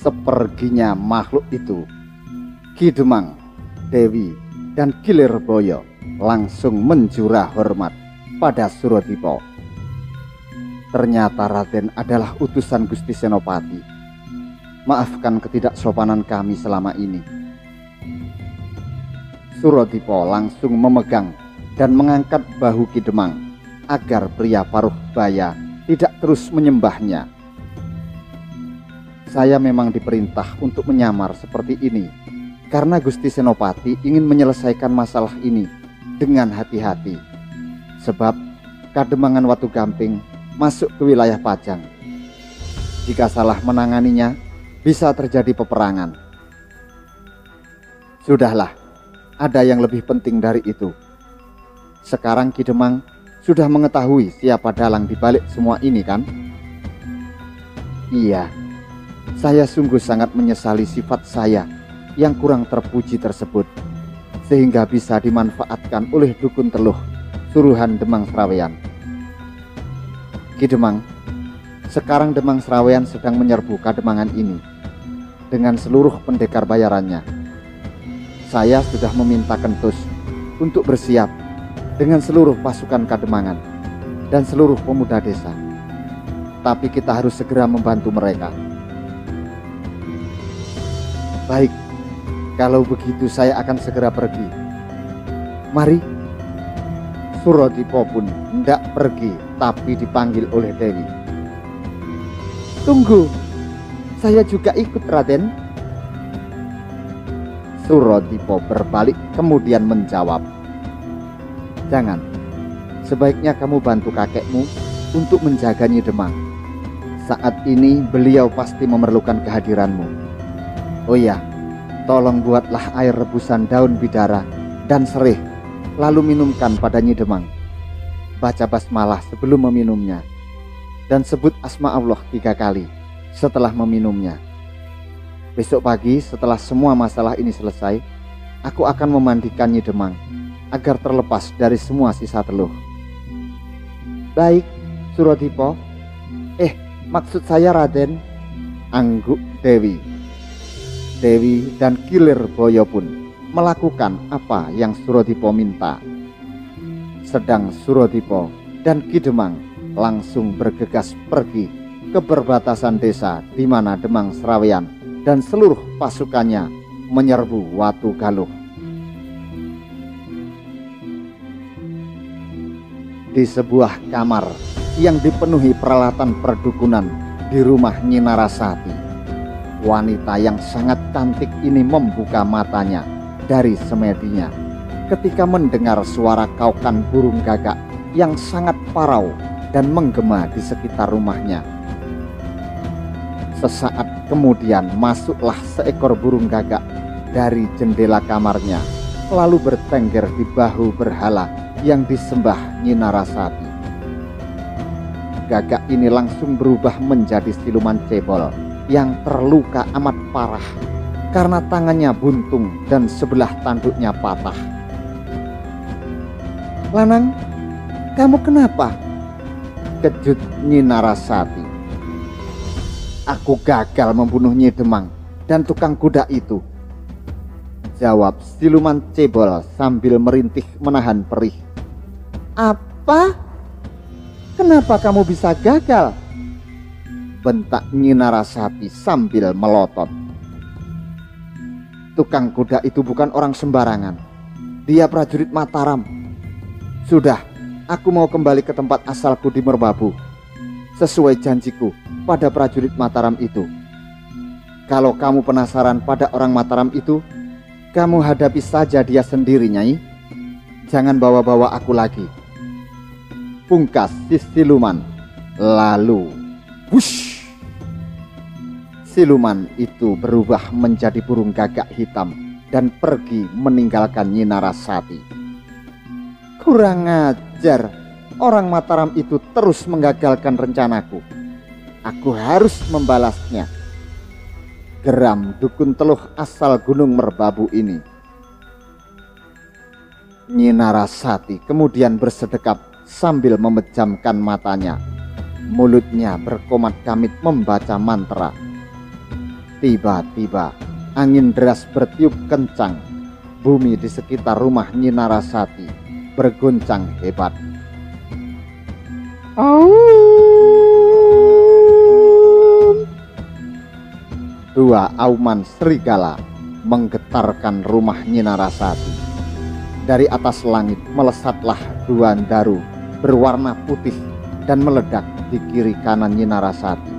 Seperginya makhluk itu, Ki Demang, Dewi, dan Kilirboyo langsung menjurah hormat pada Surodipo. Ternyata Raden adalah utusan Gusti Senopati. Maafkan ketidaksopanan kami selama ini. Surodipo langsung memegang dan mengangkat bahu Ki Demang agar pria paruh baya tidak terus menyembahnya. Saya memang diperintah untuk menyamar seperti ini karena Gusti Senopati ingin menyelesaikan masalah ini dengan hati-hati. Sebab Kademangan Watu Gamping masuk ke wilayah Pajang. Jika salah menanganinya, bisa terjadi peperangan. Sudahlah, ada yang lebih penting dari itu. Sekarang Ki Demang sudah mengetahui siapa dalang di balik semua ini, kan? Iya. Saya sungguh sangat menyesali sifat saya yang kurang terpuji tersebut, sehingga bisa dimanfaatkan oleh Dukun Teluh, suruhan Demang Sraweyan. Ki Demang, sekarang Demang Sraweyan sedang menyerbu Kademangan ini dengan seluruh pendekar bayarannya. Saya sudah meminta Kentus untuk bersiap dengan seluruh pasukan Kademangan dan seluruh pemuda desa. Tapi kita harus segera membantu mereka. Baik, kalau begitu saya akan segera pergi. Mari. Surodipo pun hendak pergi, tapi dipanggil oleh Dewi. Tunggu, saya juga ikut, Raden. Surodipo berbalik kemudian menjawab, jangan, sebaiknya kamu bantu kakekmu untuk menjaga Nyi Demang. Saat ini beliau pasti memerlukan kehadiranmu. Oh ya, tolong buatlah air rebusan daun bidara dan sereh, lalu minumkan pada Nyi Demang. Baca basmalah sebelum meminumnya, dan sebut asma Allah 3 kali setelah meminumnya. Besok pagi setelah semua masalah ini selesai, aku akan memandikan Nyi Demang agar terlepas dari semua sisa teluh. Baik, Surodipo. Maksud saya Raden, angguk Dewi. Dewi dan Kilirboyo pun melakukan apa yang Surodipo minta. Sedang Surodipo dan Ki Demang langsung bergegas pergi ke perbatasan desa di mana Demang Sraweyan dan seluruh pasukannya menyerbu Watu Galuh. Di sebuah kamar yang dipenuhi peralatan perdukunan di rumah Nyi Narasati, wanita yang sangat cantik ini membuka matanya dari semedinya ketika mendengar suara kaukan burung gagak yang sangat parau dan menggema di sekitar rumahnya. Sesaat kemudian masuklah seekor burung gagak dari jendela kamarnya, lalu bertengger di bahu berhala yang disembah Nyi Narasati. Gagak ini langsung berubah menjadi siluman cebol yang terluka amat parah karena tangannya buntung dan sebelah tanduknya patah. Lanang, kamu kenapa? Kejut Nyi Narasati. Aku gagal membunuh Nyi Demang dan tukang kuda itu, jawab siluman cebol sambil merintih menahan perih. Apa? Kenapa kamu bisa gagal? Bentak Nyi Narasati sambil melotot. Tukang kuda itu bukan orang sembarangan. Dia prajurit Mataram. Sudah, aku mau kembali ke tempat asalku di Merbabu, sesuai janjiku pada prajurit Mataram itu. Kalau kamu penasaran pada orang Mataram itu, kamu hadapi saja dia sendiri, Nyai. Jangan bawa-bawa aku lagi. Pungkas si siluman. Lalu wush, siluman itu berubah menjadi burung gagak hitam dan pergi meninggalkan Nyi Narasati. Kurang ajar, orang Mataram itu terus menggagalkan rencanaku. Aku harus membalasnya, geram Dukun Teluh asal Gunung Merbabu ini. Nyi Narasati kemudian bersedekap sambil memejamkan matanya. Mulutnya berkomat-kamit membaca mantra. Tiba-tiba angin deras bertiup kencang. Bumi di sekitar rumah Nyi Narasati bergoncang hebat. Dua auman serigala menggetarkan rumah Nyi Narasati. Dari atas langit melesatlah dua daru berwarna putih dan meledak di kiri kanan Nyi Narasati.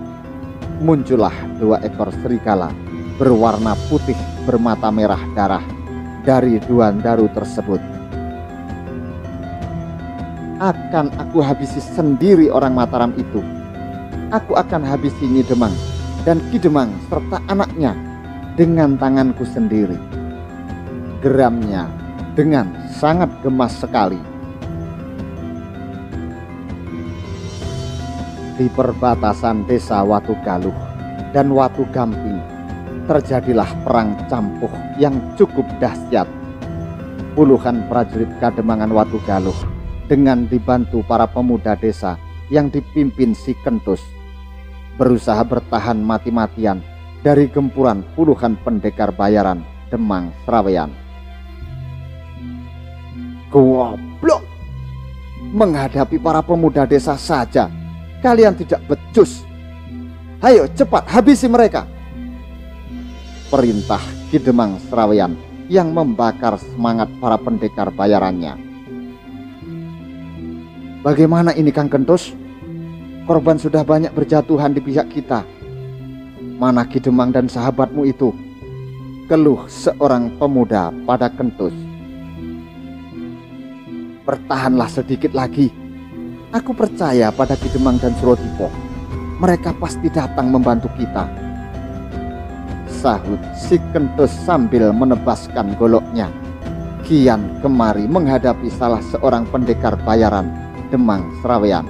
Muncullah dua ekor serigala berwarna putih bermata merah darah dari dua daru tersebut. Akan aku habisi sendiri orang Mataram itu. Aku akan habisi Nyi Demang dan Ki Demang serta anaknya dengan tanganku sendiri. Geramnya dengan sangat gemas sekali. Di perbatasan desa Watu Galuh dan Watu Gamping terjadilah perang campuh yang cukup dahsyat. Puluhan prajurit Kademangan Watu Galuh dengan dibantu para pemuda desa yang dipimpin Si Kentus berusaha bertahan mati-matian dari gempuran puluhan pendekar bayaran Demang Sraweyan. Goblok! Menghadapi para pemuda desa saja kalian tidak becus. Ayo cepat habisi mereka. Perintah Ki Demang Sraweyan yang membakar semangat para pendekar bayarannya. Bagaimana ini Kang Kentus? Korban sudah banyak berjatuhan di pihak kita. Mana Ki Demang dan sahabatmu itu? Keluh seorang pemuda pada Kentus. Bertahanlah sedikit lagi. Aku percaya pada Ki Demang dan Surodipo. Mereka pasti datang membantu kita, sahut Si Kentus sambil menebaskan goloknya. Kian kemari menghadapi salah seorang pendekar bayaran Demang Sraweyan.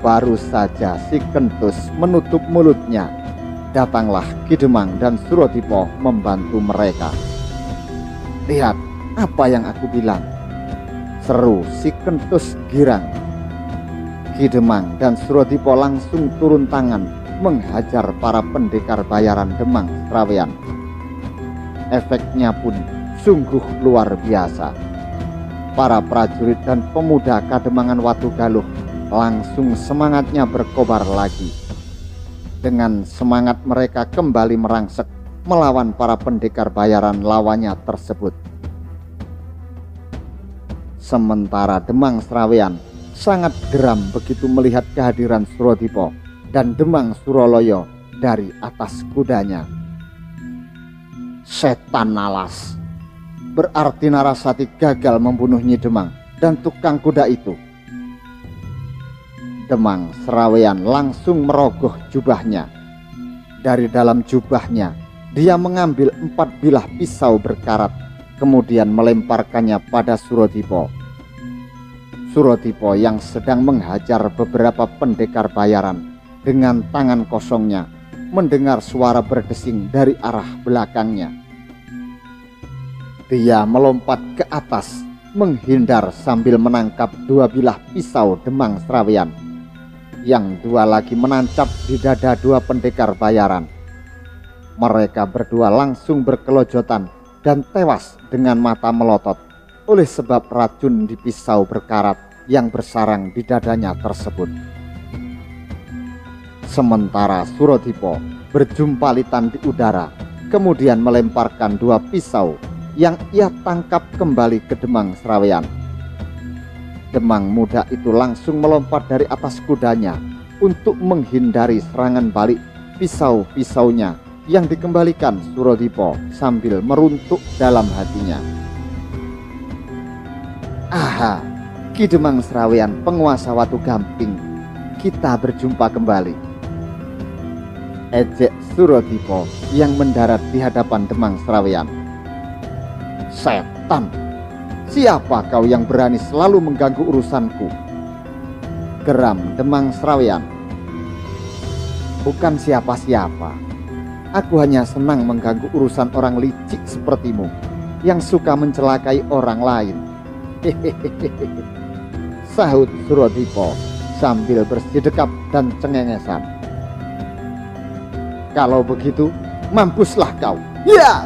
Baru saja Si Kentus menutup mulutnya, datanglah Ki Demang dan Surodipo membantu mereka. Lihat apa yang aku bilang, seru Si Kentus girang. Ki Demang dan Surodipo langsung turun tangan menghajar para pendekar bayaran Demang Sraweyan. Efeknya pun sungguh luar biasa. Para prajurit dan pemuda Kademangan Watu Galuh langsung semangatnya berkobar lagi. Dengan semangat mereka kembali merangsek melawan para pendekar bayaran lawannya tersebut. Sementara Demang Sraweyan sangat geram begitu melihat kehadiran Surodipo dan Demang Suroloyo dari atas kudanya. Setan nalas! Berarti Narasati gagal membunuh Nyi Demang dan tukang kuda itu. Demang Sraweyan langsung merogoh jubahnya. Dari dalam jubahnya dia mengambil 4 bilah pisau berkarat, kemudian melemparkannya pada Surodipo. Surodipo yang sedang menghajar beberapa pendekar bayaran dengan tangan kosongnya mendengar suara berdesing dari arah belakangnya. Dia melompat ke atas menghindar sambil menangkap 2 bilah pisau Demang Sraweyan yang 2 lagi menancap di dada 2 pendekar bayaran. Mereka berdua langsung berkelojotan dan tewas dengan mata melotot oleh sebab racun di pisau berkarat yang bersarang di dadanya tersebut. Sementara Surodipo berjumpalitan di udara, kemudian melemparkan 2 pisau yang ia tangkap kembali ke Demang Sraweyan. Demang muda itu langsung melompat dari atas kudanya untuk menghindari serangan balik pisau-pisaunya yang dikembalikan Surodipo sambil meruntuk dalam hatinya. Aha, Ki Demang Sraweyan, penguasa Watu Gamping, kita berjumpa kembali. Ejek Surodipo yang mendarat di hadapan Demang Sraweyan. Setan, siapa kau yang berani selalu mengganggu urusanku? Geram Demang Sraweyan. Bukan siapa-siapa. Aku hanya senang mengganggu urusan orang licik sepertimu yang suka mencelakai orang lain. Hehehe, sahut Surodipo sambil bersidekap dan cengengesan. Kalau begitu, mampuslah kau. Ya!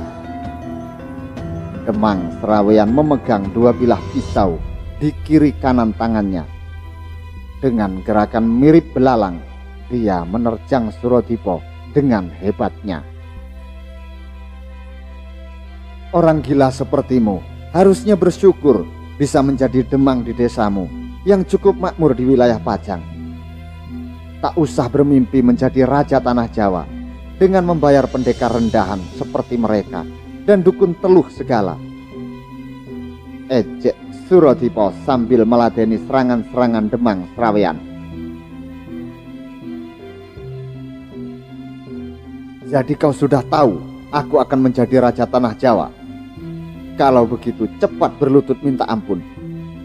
Demang Seraweyan memegang dua bilah pisau di kiri kanan tangannya. Dengan gerakan mirip belalang, dia menerjang Suradipa dengan hebatnya. Orang gila sepertimu harusnya bersyukur bisa menjadi demang di desamu yang cukup makmur di wilayah Pajang. Tak usah bermimpi menjadi raja tanah Jawa dengan membayar pendekar rendahan seperti mereka dan dukun teluh segala. Ejek Suradipa sambil meladeni serangan-serangan Demang Seraweyan. Jadi kau sudah tahu aku akan menjadi raja tanah Jawa. Kalau begitu cepat berlutut minta ampun.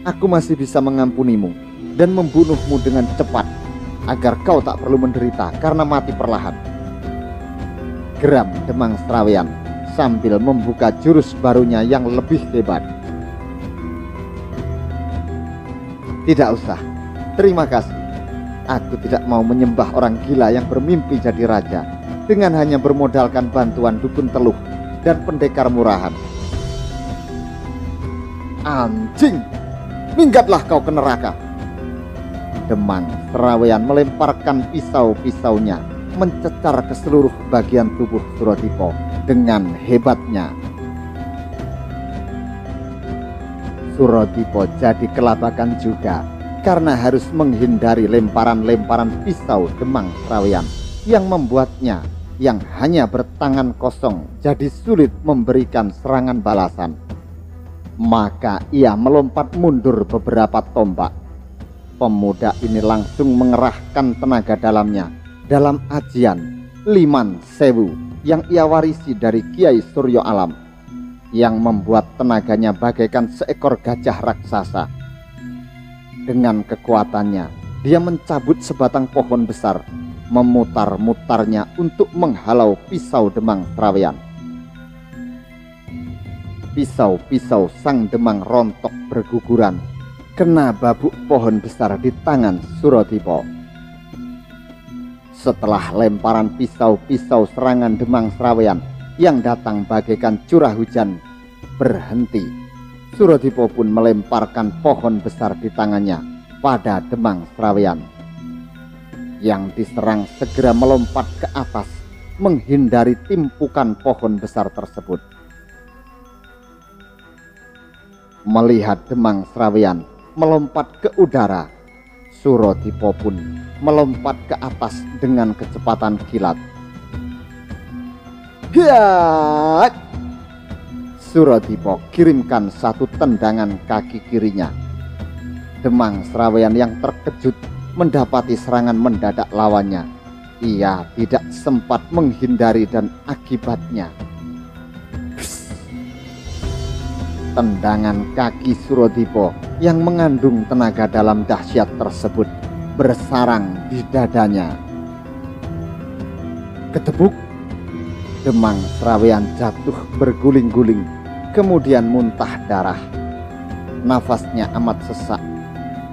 Aku masih bisa mengampunimu dan membunuhmu dengan cepat, agar kau tak perlu menderita karena mati perlahan. Geram Demang Seraweyan sambil membuka jurus barunya yang lebih hebat. Tidak usah, terima kasih. Aku tidak mau menyembah orang gila yang bermimpi jadi raja dengan hanya bermodalkan bantuan dukun teluh dan pendekar murahan. Anjing, minggatlah kau ke neraka. Demang Seraweyan melemparkan pisau-pisaunya mencecar ke seluruh bagian tubuh Suradipa dengan hebatnya. Suradipa jadi kelabakan juga karena harus menghindari lemparan-lemparan pisau Demang Seraweyan yang membuatnya yang hanya bertangan kosong jadi sulit memberikan serangan balasan. Maka ia melompat mundur beberapa tombak. Pemuda ini langsung mengerahkan tenaga dalamnya dalam ajian Liman Sewu yang ia warisi dari Kiai Suryo Alam, yang membuat tenaganya bagaikan seekor gajah raksasa. Dengan kekuatannya, dia mencabut sebatang pohon besar, memutar-mutarnya untuk menghalau pisau Demang Seraweyan. Pisau-pisau sang Demang rontok berguguran, kena babuk pohon besar di tangan Suradipa. Setelah lemparan pisau-pisau serangan Demang Seraweyan yang datang bagaikan curah hujan berhenti, Suradipa pun melemparkan pohon besar di tangannya pada Demang Seraweyan. Yang diserang segera melompat ke atas menghindari timpukan pohon besar tersebut. Melihat Demang Seraweyan melompat ke udara, Suradipa pun melompat ke atas dengan kecepatan kilat. Hiat! Suradipa kirimkan satu tendangan kaki kirinya. Demang Seraweyan yang terkejut mendapati serangan mendadak lawannya. Ia tidak sempat menghindari dan akibatnya tendangan kaki Suradipa yang mengandung tenaga dalam dahsyat tersebut bersarang di dadanya. Ketepuk, Demang Seraweyan jatuh berguling-guling, kemudian muntah darah. Nafasnya amat sesak.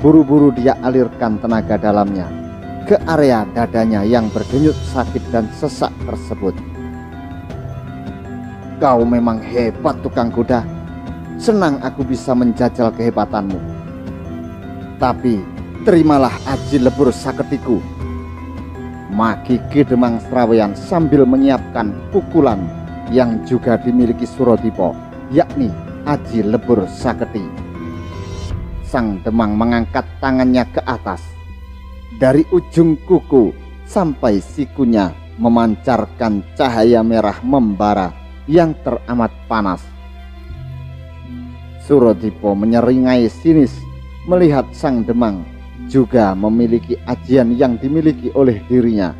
Buru-buru dia alirkan tenaga dalamnya ke area dadanya yang berdenyut sakit dan sesak tersebut. Kau memang hebat, tukang kuda. Senang aku bisa menjajal kehebatanmu. Tapi terimalah aji lebur saketiku. Maki Ki Demang Seraweyan sambil menyiapkan pukulan yang juga dimiliki Suradipa, yakni aji lebur saketi. Sang Demang mengangkat tangannya ke atas. Dari ujung kuku sampai sikunya memancarkan cahaya merah membara yang teramat panas. Suradipa menyeringai sinis melihat sang Demang juga memiliki ajian yang dimiliki oleh dirinya.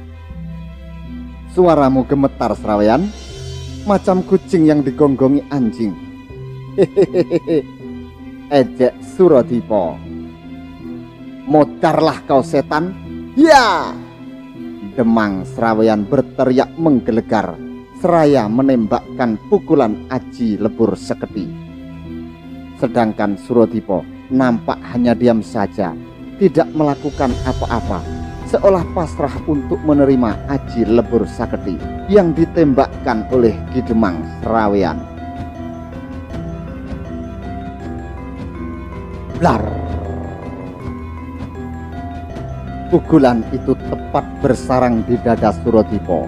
Suaramu gemetar, Seraweyan, macam kucing yang digonggongi anjing. Hehehe, ejek Suradipa. Modarlah kau setan, ya! Demang Seraweyan berteriak menggelegar seraya menembakkan pukulan aji lebur seketi. Sedangkan Suradipa nampak hanya diam saja, tidak melakukan apa-apa, seolah pasrah untuk menerima Aji Lebur Saketi yang ditembakkan oleh Ki Demang Serawean. Blar! Pukulan itu tepat bersarang di dada Suradipa.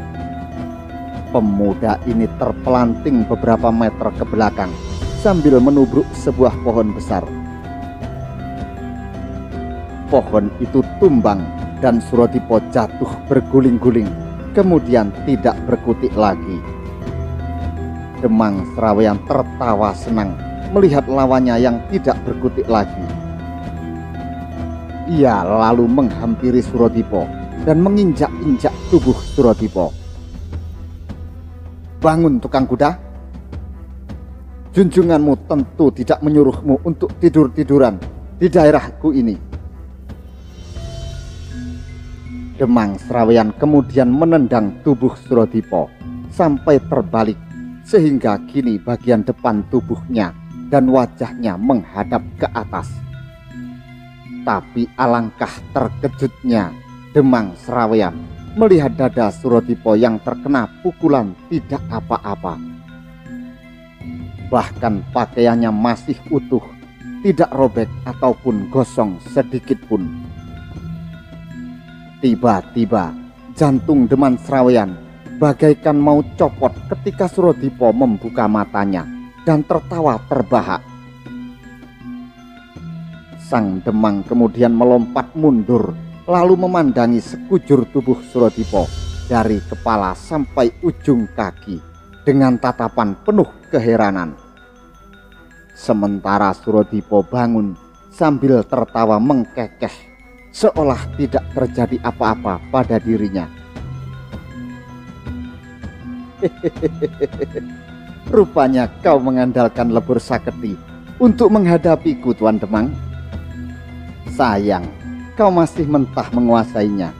Pemuda ini terpelanting beberapa meter ke belakang sambil menubruk sebuah pohon besar. Pohon itu tumbang dan Suradipa jatuh berguling-guling, kemudian tidak berkutik lagi. Demang Serawean tertawa senang melihat lawannya yang tidak berkutik lagi. Ia lalu menghampiri Suradipa dan menginjak-injak tubuh Suradipa. "Bangun, tukang kuda. Junjunganmu tentu tidak menyuruhmu untuk tidur-tiduran di daerahku ini." Demang Serawean kemudian menendang tubuh Suradipa sampai terbalik, sehingga kini bagian depan tubuhnya dan wajahnya menghadap ke atas. Tapi alangkah terkejutnya Demang Serawean melihat dada Suradipa yang terkena pukulan tidak apa-apa. Bahkan pakaiannya masih utuh, tidak robek ataupun gosong sedikit pun. Tiba-tiba jantung Demang Serawean bagaikan mau copot ketika Suradipa membuka matanya dan tertawa terbahak. Sang Demang kemudian melompat mundur lalu memandangi sekujur tubuh Suradipa dari kepala sampai ujung kaki dengan tatapan penuh keheranan. Sementara Suradipa bangun sambil tertawa mengkekeh, seolah tidak terjadi apa-apa pada dirinya. "Rupanya kau mengandalkan Lebur Saketi untuk menghadapiku, Tuan Demang. Sayang, kau masih mentah menguasainya,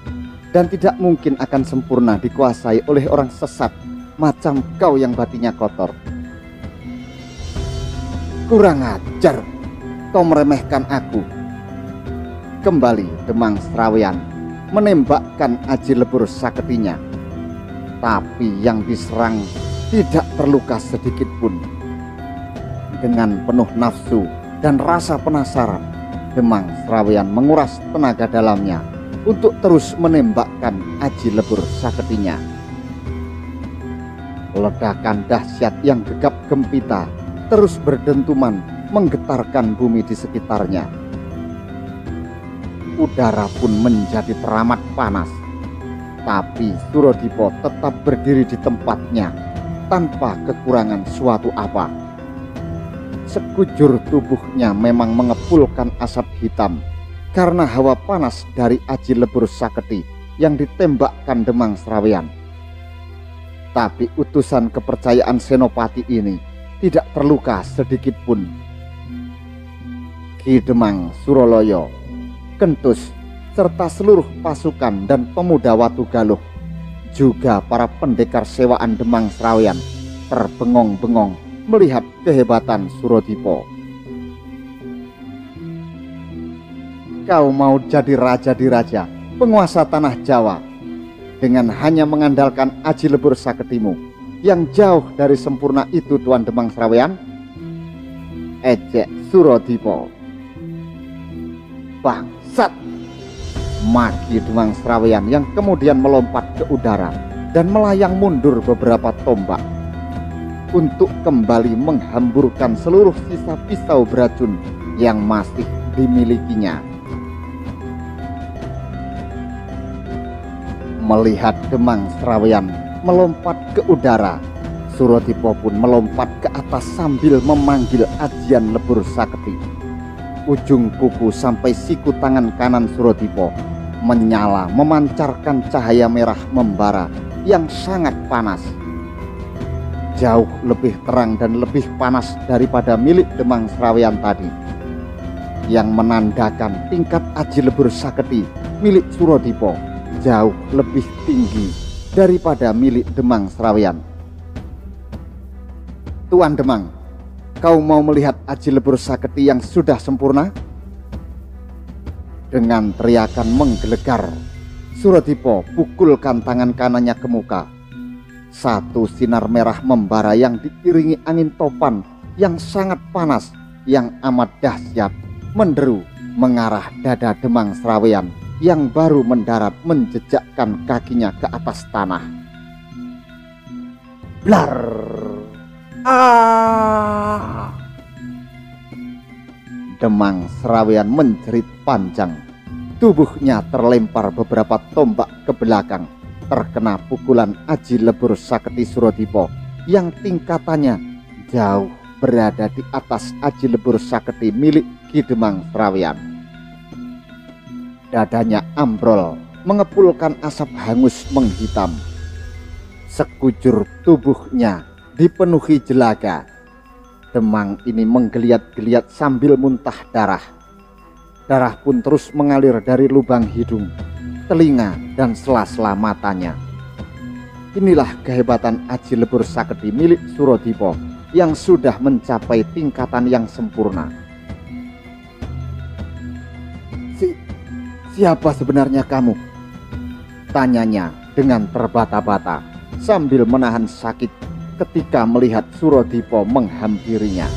dan tidak mungkin akan sempurna dikuasai oleh orang sesat macam kau yang batinnya kotor." "Kurang ajar, kau meremehkan aku." Kembali Demang Serawean menembakkan Aji Lebur Saketinya, tapi yang diserang tidak terluka sedikit pun. Dengan penuh nafsu dan rasa penasaran, Demang Serawean menguras tenaga dalamnya untuk terus menembakkan Aji Lebur Saketinya. Ledakan dahsyat yang gegap gempita terus berdentuman menggetarkan bumi di sekitarnya. Udara pun menjadi teramat panas, tapi Suradipa tetap berdiri di tempatnya tanpa kekurangan suatu apa. Sekujur tubuhnya memang mengepulkan asap hitam karena hawa panas dari Aji Lebur Saketi yang ditembakkan Demang Serawean. Tapi utusan kepercayaan Senopati ini tidak terluka sedikit pun. Ki Demang Suroloyo, Kentus, serta seluruh pasukan dan pemuda Watugaluh, juga para pendekar sewaan Demang Serawean terbengong-bengong melihat kehebatan Suradipa. "Kau mau jadi raja di raja, penguasa tanah Jawa, dengan hanya mengandalkan Aji Lebur Saketimu yang jauh dari sempurna itu, Tuan Demang Serawean?" ejek Suradipa. "Bangsat!" maki Demang Serawean yang kemudian melompat ke udara dan melayang mundur beberapa tombak untuk kembali menghamburkan seluruh sisa pisau beracun yang masih dimilikinya. Melihat Demang Serawean melompat ke udara, Suradipa pun melompat ke atas sambil memanggil ajian Lebur Saketi. Ujung kuku sampai siku tangan kanan Suradipa menyala memancarkan cahaya merah membara yang sangat panas. Jauh lebih terang dan lebih panas daripada milik Demang Serawean tadi, yang menandakan tingkat Aji Lebur Saketi milik Suradipa jauh lebih tinggi daripada milik Demang Serawean. "Tuan Demang, kau mau melihat Aji Lebur Saketi yang sudah sempurna?" Dengan teriakan menggelegar, Suradipa pukulkan tangan kanannya ke muka. Satu sinar merah membara yang diiringi angin topan yang sangat panas, yang amat dahsyat, menderu mengarah dada Demang Sraweyan yang baru mendarat menjejakkan kakinya ke atas tanah. Blar! Ah! Demang Sraweyan menjerit panjang. Tubuhnya terlempar beberapa tombak ke belakang, terkena pukulan Aji Lebur Saketi Suradipa yang tingkatannya jauh berada di atas Aji Lebur Saketi milik Ki Demang Sraweyan. Dadanya ambrol, mengepulkan asap hangus menghitam. Sekujur tubuhnya dipenuhi jelaga. Demang ini menggeliat-geliat sambil muntah darah. Darah pun terus mengalir dari lubang hidung, telinga, dan sela-sela matanya. Inilah kehebatan Aji Lebur Saketi milik Suradipa yang sudah mencapai tingkatan yang sempurna. Siapa sebenarnya kamu? Tanyanya dengan terbata-bata sambil menahan sakit ketika melihat Suradipa menghampirinya.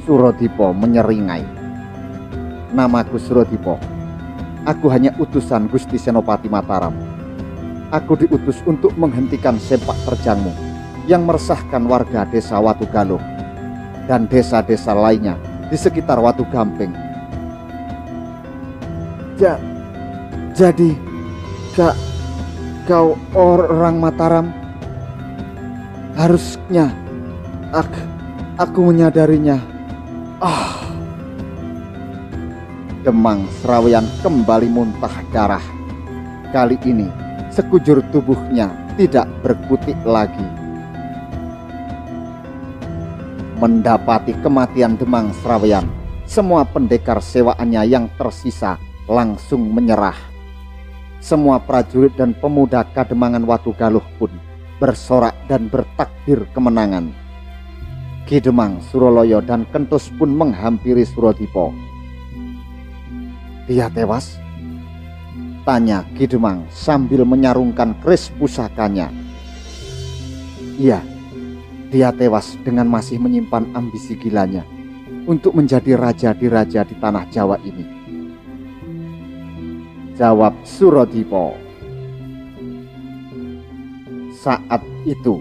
Suradipa menyeringai. Namaku Suradipa. Aku hanya utusan Gusti Senopati Mataram. Aku diutus untuk menghentikan sepak terjangmu yang meresahkan warga desa Watugaluh dan desa-desa lainnya di sekitar Watu Gamping. Jadi kau orang Mataram? Harusnya aku menyadarinya. Demang Sraweyan kembali muntah darah. Kali ini sekujur tubuhnya tidak berkutik lagi. Mendapati kematian Demang Sraweyan, semua pendekar sewaannya yang tersisa langsung menyerah. Semua prajurit dan pemuda Kademangan Watugaluh pun bersorak dan bertakbir kemenangan. Ki Demang, Suraloyo, dan Kentus pun menghampiri Suradipa. Dia tewas? Tanya Ki Demang sambil menyarungkan keris pusakanya. Iya, dia tewas dengan masih menyimpan ambisi gilanya untuk menjadi raja di tanah Jawa ini. Jawab Suradipa. Saat itu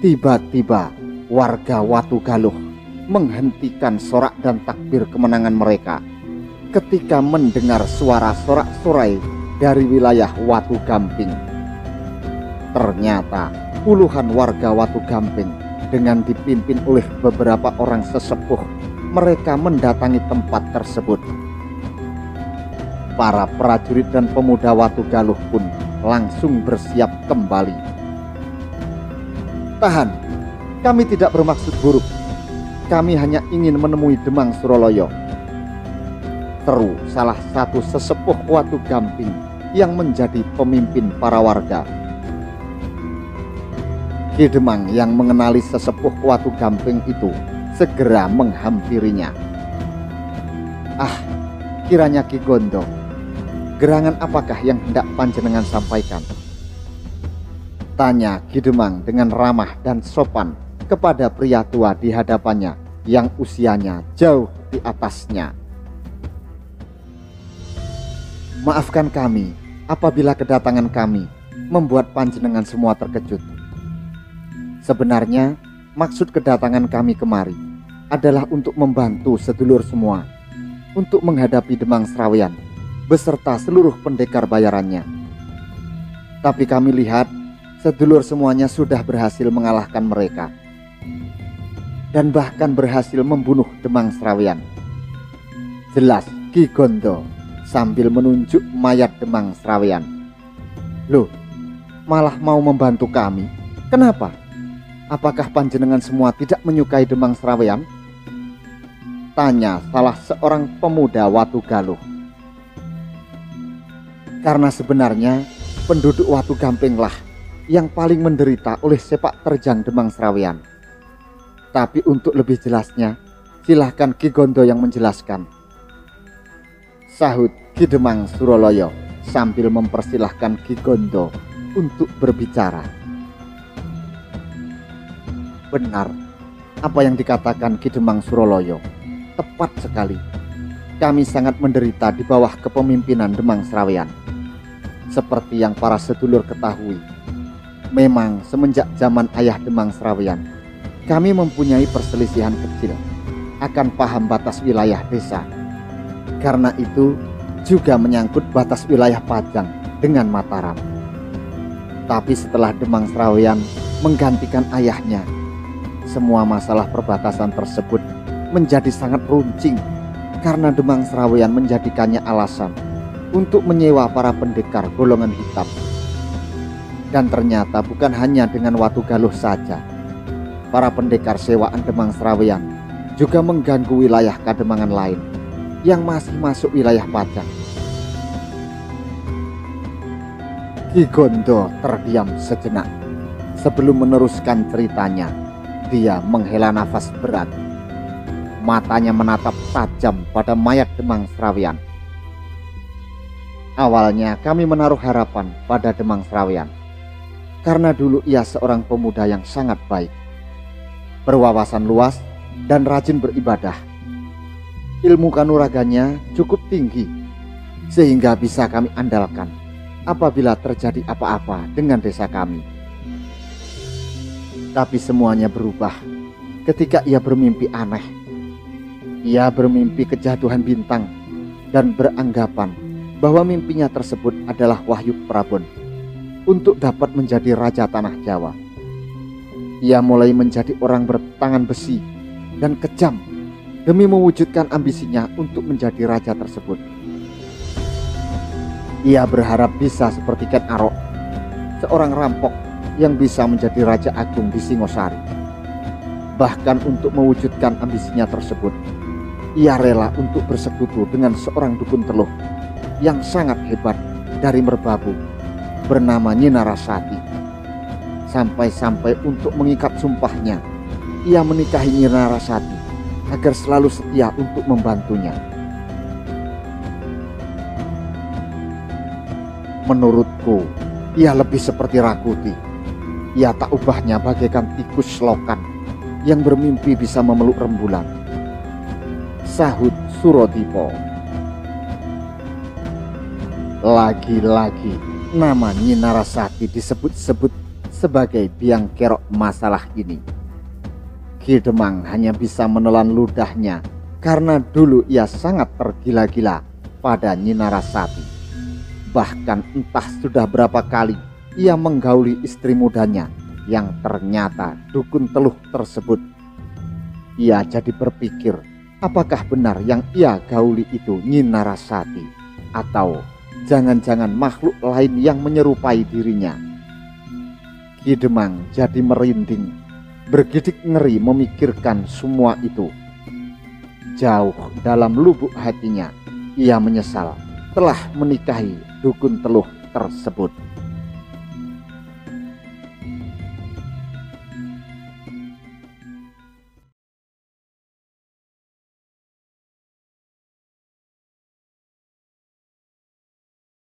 tiba-tiba warga Watugaluh menghentikan sorak dan takbir kemenangan mereka ketika mendengar suara sorak-sorai dari wilayah Watu Gamping. Ternyata puluhan warga Watu Gamping dengan dipimpin oleh beberapa orang sesepuh mereka mendatangi tempat tersebut. Para prajurit dan pemuda Watugaluh pun langsung bersiap kembali. Tahan, kami tidak bermaksud buruk. Kami hanya ingin menemui Demang Suraloyo, seru salah satu sesepuh Watu Gamping yang menjadi pemimpin para warga. Ki Demang yang mengenali sesepuh Watu Gamping itu segera menghampirinya. Kiranya Ki Gondo, gerangan apakah yang hendak panjenengan sampaikan? Tanya Ki Demang dengan ramah dan sopan kepada pria tua di hadapannya yang usianya jauh di atasnya. Maafkan kami apabila kedatangan kami membuat panjenengan semua terkejut. Sebenarnya maksud kedatangan kami kemari adalah untuk membantu sedulur semua untuk menghadapi Demang Sraweyan beserta seluruh pendekar bayarannya. Tapi kami lihat sedulur semuanya sudah berhasil mengalahkan mereka dan bahkan berhasil membunuh Demang Sraweyan. Jelas Ki Gondo sambil menunjuk mayat Demang Sraweyan. Loh, malah mau membantu kami? Kenapa? Apakah panjenengan semua tidak menyukai Demang Sraweyan? Tanya salah seorang pemuda Watugaluh. Karena sebenarnya penduduk Watu Gampinglah yang paling menderita oleh sepak terjang Demang Sraweyan. Tapi untuk lebih jelasnya, silahkan Ki Gondo yang menjelaskan. Sahut Ki Demang Suraloyo sambil mempersilahkan Ki Gondo untuk berbicara. Benar, apa yang dikatakan Ki Demang Suroloyo, tepat sekali. Kami sangat menderita di bawah kepemimpinan Demang Sraweyan. Seperti yang para sedulur ketahui, memang semenjak zaman ayah Demang Sraweyan, kami mempunyai perselisihan kecil akan paham batas wilayah desa. Karena itu juga menyangkut batas wilayah Pajang dengan Mataram. Tapi setelah Demang Sraweyan menggantikan ayahnya, semua masalah perbatasan tersebut menjadi sangat runcing karena Demang Sraweyan menjadikannya alasan untuk menyewa para pendekar golongan hitam. Dan ternyata bukan hanya dengan Watu Galuh saja, para pendekar sewaan Demang Sraweyan juga mengganggu wilayah kademangan lain yang masih masuk wilayah Pajang. Ki Gondo terdiam sejenak. Sebelum meneruskan ceritanya, dia menghela nafas berat. Matanya menatap tajam pada mayat Demang Sraweyan. Awalnya kami menaruh harapan pada Demang Sraweyan, karena dulu ia seorang pemuda yang sangat baik, berwawasan luas dan rajin beribadah. Ilmu kanuraganya cukup tinggi, sehingga bisa kami andalkan apabila terjadi apa-apa dengan desa kami. Tapi semuanya berubah ketika ia bermimpi aneh. Ia bermimpi kejatuhan bintang dan beranggapan bahwa mimpinya tersebut adalah wahyu Prabon untuk dapat menjadi raja tanah Jawa. Ia mulai menjadi orang bertangan besi dan kejam demi mewujudkan ambisinya untuk menjadi raja tersebut. Ia berharap bisa seperti Ken Arok, seorang rampok yang bisa menjadi raja agung di Singosari. Bahkan untuk mewujudkan ambisinya tersebut, ia rela untuk bersekutu dengan seorang dukun teluh yang sangat hebat dari Merbabu bernama Nyi Narasati. Sampai-sampai untuk mengikat sumpahnya, ia menikahi Nyi Narasati agar selalu setia untuk membantunya. Menurutku, ia lebih seperti Rakuti. Ia tak ubahnya bagaikan tikus selokan yang bermimpi bisa memeluk rembulan, sahut Surodipo. Lagi-lagi nama Nyi Narasati disebut-sebut sebagai biang kerok masalah ini. Ki Demang hanya bisa menelan ludahnya karena dulu ia sangat tergila-gila pada Nyi Narasati. Bahkan entah sudah berapa kali ia menggauli istri mudanya yang ternyata dukun teluh tersebut. Ia jadi berpikir, apakah benar yang ia gauli itu Nyi Narasati, atau jangan-jangan makhluk lain yang menyerupai dirinya. Ki Demang jadi merinding, bergidik ngeri memikirkan semua itu. Jauh dalam lubuk hatinya, ia menyesal telah menikahi dukun teluh tersebut.